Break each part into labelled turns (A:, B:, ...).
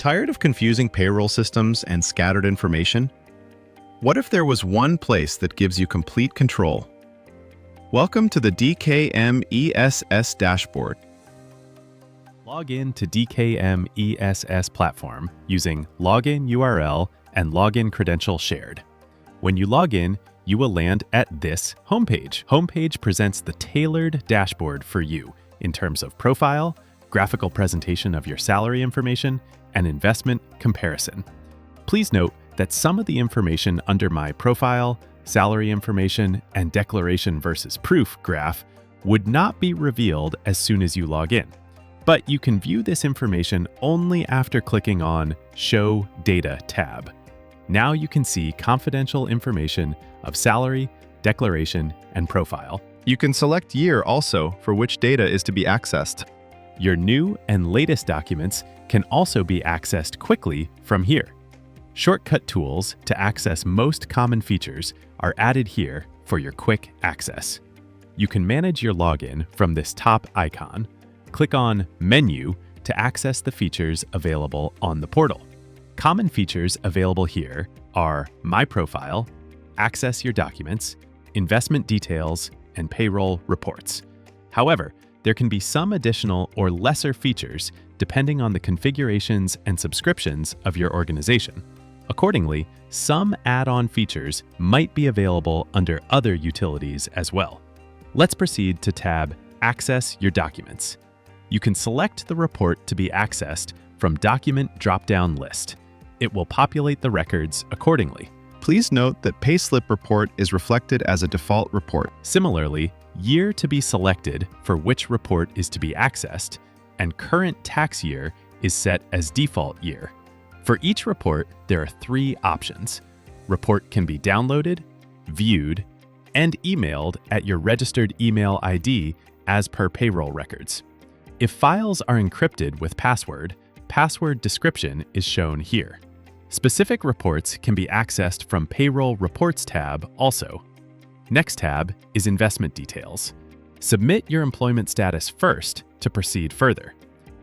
A: Tired of confusing payroll systems and scattered information? What if there was one place that gives you complete control? Welcome to the DKM ESS dashboard.
B: Log in to DKM ESS platform using login URL and login credential shared. When you log in, you will land at this homepage. Homepage presents the tailored dashboard for you in terms of profile, graphical presentation of your salary information, and investment comparison. Please note that some of the information under my profile, salary information, and declaration versus proof graph would not be revealed as soon as you log in. But you can view this information only after clicking on Show Data tab. Now you can see confidential information of salary, declaration, and profile.
A: You can select year also for which data is to be accessed.
B: Your new and latest documents can also be accessed quickly from here. Shortcut tools to access most common features are added here for your quick access. You can manage your login from this top icon. Click on Menu to access the features available on the portal. Common features available here are My Profile, Access Your Documents, Investment Details, and Payroll Reports. However, there can be some additional or lesser features depending on the configurations and subscriptions of your organization. Accordingly, some add-on features might be available under other utilities as well. Let's proceed to tab Access Your Documents. You can select the report to be accessed from Document drop-down list. It will populate the records accordingly.
A: Please note that Payslip report is reflected as a default report.
B: Similarly, year to be selected for which report is to be accessed, and current tax year is set as default year. For each report, there are 3 options. Report can be downloaded, viewed, and emailed at your registered email ID as per payroll records. If files are encrypted with password description is shown here. Specific reports can be accessed from Payroll Reports tab also. Next tab is Investment Details. Submit your employment status first to proceed further.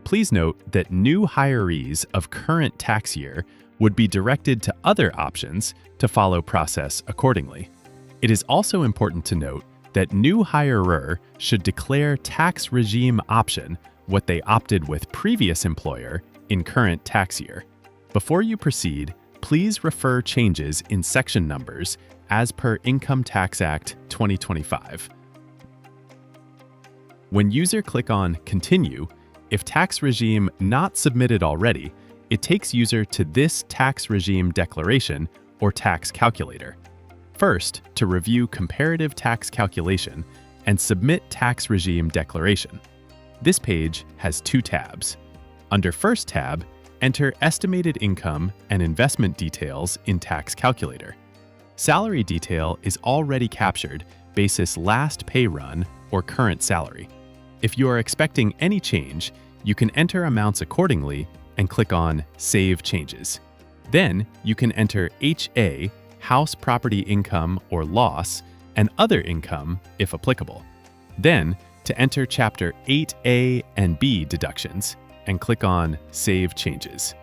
B: Please note that new hirees of current tax year would be directed to other options to follow process accordingly. It is also important to note that new hirer should declare tax regime option what they opted with previous employer in current tax year. Before you proceed, please refer changes in section numbers as per Income Tax Act 2025. When user click on Continue, if tax regime not submitted already, it takes user to this tax regime declaration or tax calculator. First, to review comparative tax calculation and submit tax regime declaration. This page has 2 tabs. Under First tab, enter estimated income and investment details in tax calculator. Salary detail is already captured basis last pay run or current salary. If you are expecting any change, you can enter amounts accordingly and click on Save Changes. Then you can enter HA, house property income or loss, and other income if applicable. Then to enter Chapter 8A and B deductions and click on Save Changes.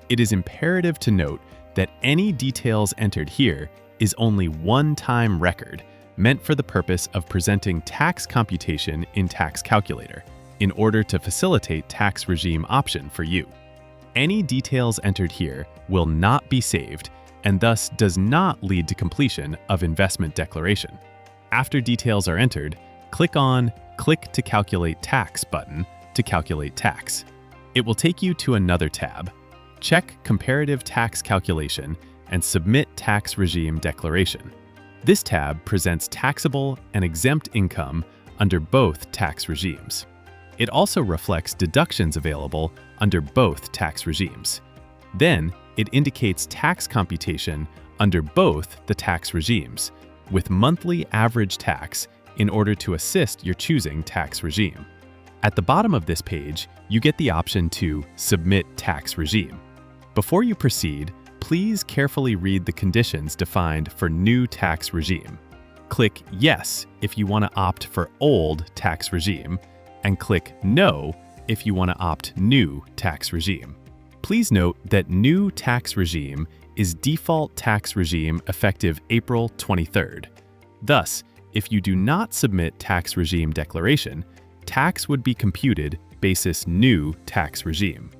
B: It is imperative to note that any details entered here is only one-time record meant for the purpose of presenting tax computation in tax calculator in order to facilitate tax regime option for you. Any details entered here will not be saved and thus does not lead to completion of investment declaration. After details are entered, click on Click to Calculate Tax button to calculate tax. It will take you to another tab. Check Comparative Tax Calculation and Submit Tax Regime Declaration. This tab presents taxable and exempt income under both tax regimes. It also reflects deductions available under both tax regimes. Then, it indicates tax computation under both the tax regimes, with monthly average tax in order to assist your choosing tax regime. At the bottom of this page, you get the option to Submit Tax Regime. Before you proceed, please carefully read the conditions defined for new tax regime. Click Yes if you want to opt for old tax regime, and click No if you want to opt new tax regime. Please note that New Tax Regime is default tax regime effective April 23rd. Thus, if you do not submit tax regime declaration, tax would be computed basis New Tax Regime.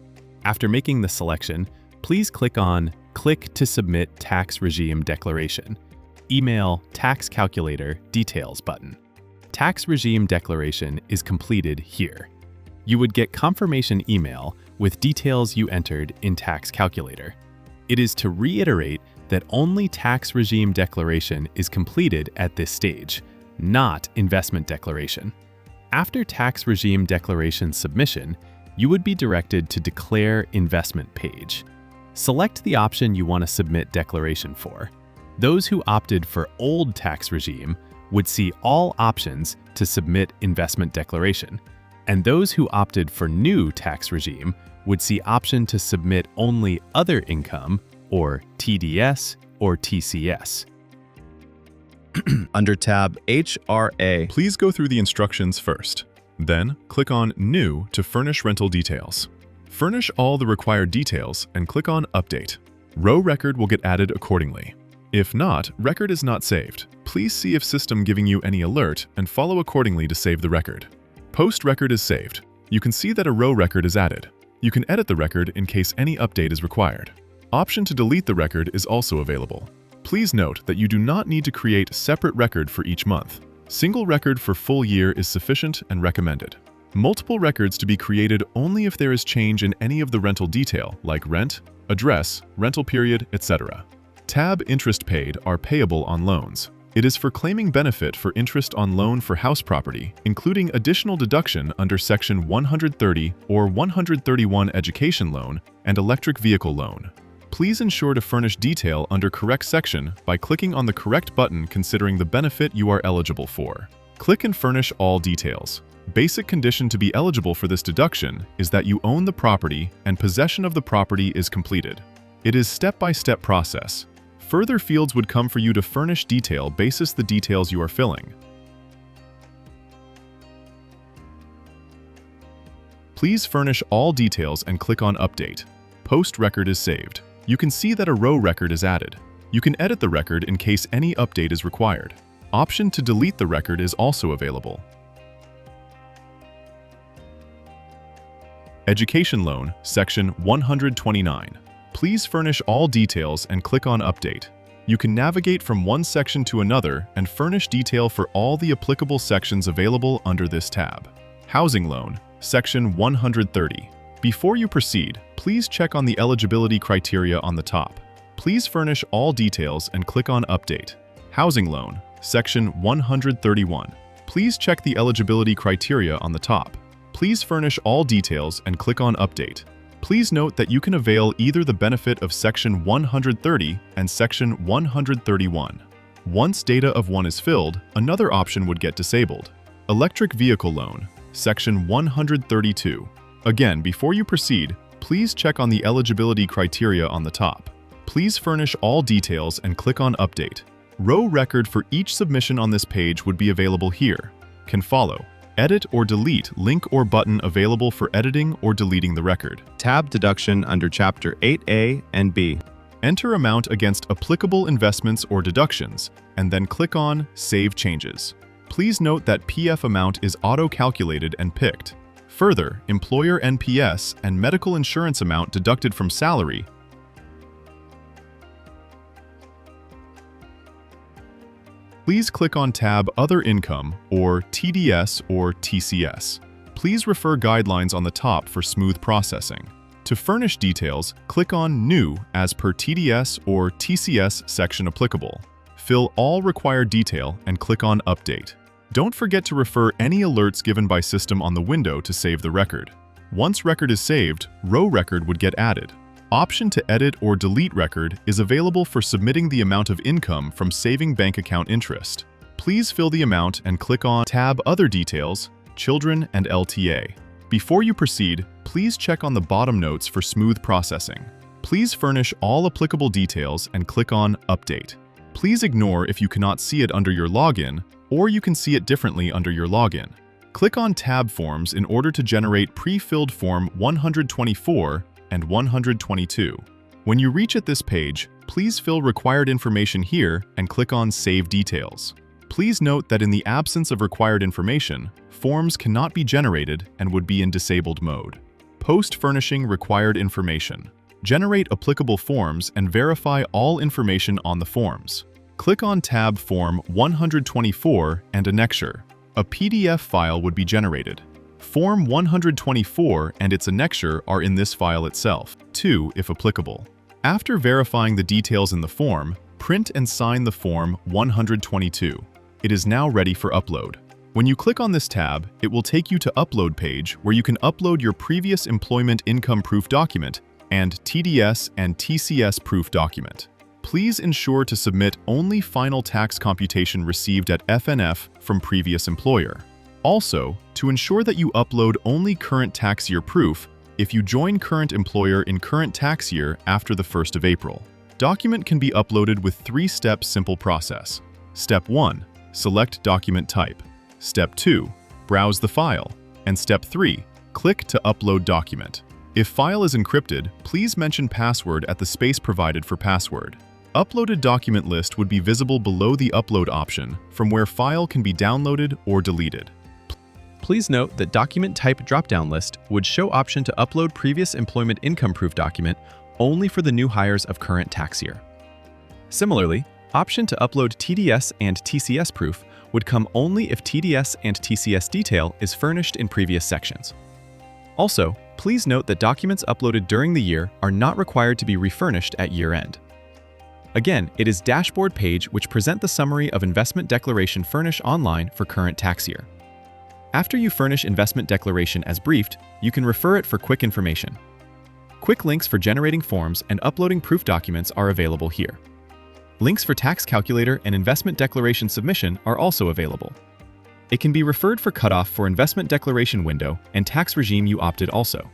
B: After making the selection, please click on Click to Submit Tax Regime Declaration. Email Tax Calculator Details button. Tax regime declaration is completed here. You would get confirmation email with details you entered in Tax Calculator. It is to reiterate that only tax regime declaration is completed at this stage, not investment declaration. After tax regime declaration submission, you would be directed to Declare Investment page. Select the option you want to submit declaration for. Those who opted for old tax regime would see all options to submit investment declaration, and those who opted for new tax regime would see option to submit only other income, or TDS or TCS.
A: Under tab HRA,
C: Please go through the instructions first. Then, click on New to furnish rental details. Furnish all the required details and click on Update. Row record will get added accordingly. If not, record is not saved. Please see if system giving you any alert and follow accordingly to save the record. Post record is saved. You can see that a row record is added. You can edit the record in case any update is required. Option to delete the record is also available. Please note that you do not need to create a separate record for each month. Single record for full year is sufficient and recommended. Multiple records to be created only if there is change in any of the rental detail, like rent, address, rental period, etc. Tab Interest Paid are payable on loans. It is for claiming benefit for interest on loan for house property, including additional deduction under Section 130 or 131 education loan and electric vehicle loan. Please ensure to furnish detail under correct section by clicking on the correct button considering the benefit you are eligible for. Click and furnish all details. Basic condition to be eligible for this deduction is that you own the property and possession of the property is completed. It is step-by-step process. Further fields would come for you to furnish detail basis the details you are filling. Please furnish all details and click on Update. Post record is saved. You can see that a row record is added. You can edit the record in case any update is required. Option to delete the record is also available. Education Loan, Section 129. Please furnish all details and click on Update. You can navigate from one section to another and furnish detail for all the applicable sections available under this tab. Housing Loan, Section 130. Before you proceed, please check on the eligibility criteria on the top. Please furnish all details and click on Update. Housing Loan, Section 131. Please check the eligibility criteria on the top. Please furnish all details and click on Update. Please note that you can avail either the benefit of Section 130 and Section 131. Once data of one is filled, another option would get disabled. Electric Vehicle Loan, Section 132. Again, before you proceed, please check on the eligibility criteria on the top. Please furnish all details and click on Update. Row record for each submission on this page would be available here. Can follow. Edit or delete link or button available for editing or deleting the record.
A: tab Deduction under Chapter 8A and B.
C: Enter amount against applicable investments or deductions, and then click on Save Changes. Please note that PF amount is auto-calculated and picked. Further, employer NPS and medical insurance amount deducted from salary. Please click on tab Other Income or TDS or TCS. Please refer guidelines on the top for smooth processing. To furnish details, click on New as per TDS or TCS section applicable. Fill all required detail and click on Update. Don't forget to refer any alerts given by system on the window to save the record. Once record is saved, row record would get added. Option to edit or delete record is available for submitting the amount of income from saving bank account interest. Please fill the amount and click on tab Other Details, Children and LTA. Before you proceed, please check on the bottom notes for smooth processing. Please furnish all applicable details and click on Update. Please ignore if you cannot see it under your login, or you can see it differently under your login. Click on Tab Forms in order to generate pre-filled Form 124 and 122. When you reach at this page, please fill required information here and click on Save Details. Please note that in the absence of required information, forms cannot be generated and would be in disabled mode. Post-furnishing required information. Generate applicable forms and verify all information on the forms. Click on tab Form 124 and annexure. A PDF file would be generated. Form 124 and its annexure are in this file itself, too, if applicable. After verifying the details in the form, print and sign the Form 122. It is now ready for upload. When you click on this tab, it will take you to Upload page where you can upload your previous employment income proof document and TDS and TCS proof document. Please ensure to submit only final tax computation received at FNF from previous employer. Also, to ensure that you upload only current tax year proof if you join current employer in current tax year after the 1st of April. Document can be uploaded with 3-step simple process. Step 1. Select document type. Step 2. Browse the file. And Step 3. Click to upload document. If file is encrypted, please mention password at the space provided for password. Uploaded document list would be visible below the upload option, from where file can be downloaded or deleted.
B: Please note that document type drop-down list would show option to upload previous employment income proof document only for the new hires of current tax year. Similarly, option to upload TDS and TCS proof would come only if TDS and TCS detail is furnished in previous sections. Also, please note that documents uploaded during the year are not required to be refurnished at year-end. Again, it is dashboard page which present the summary of investment declaration furnish online for current tax year. After you furnish investment declaration as briefed, you can refer it for quick information. Quick links for generating forms and uploading proof documents are available here. Links for tax calculator and investment declaration submission are also available. It can be referred for cutoff for investment declaration window and tax regime you opted also.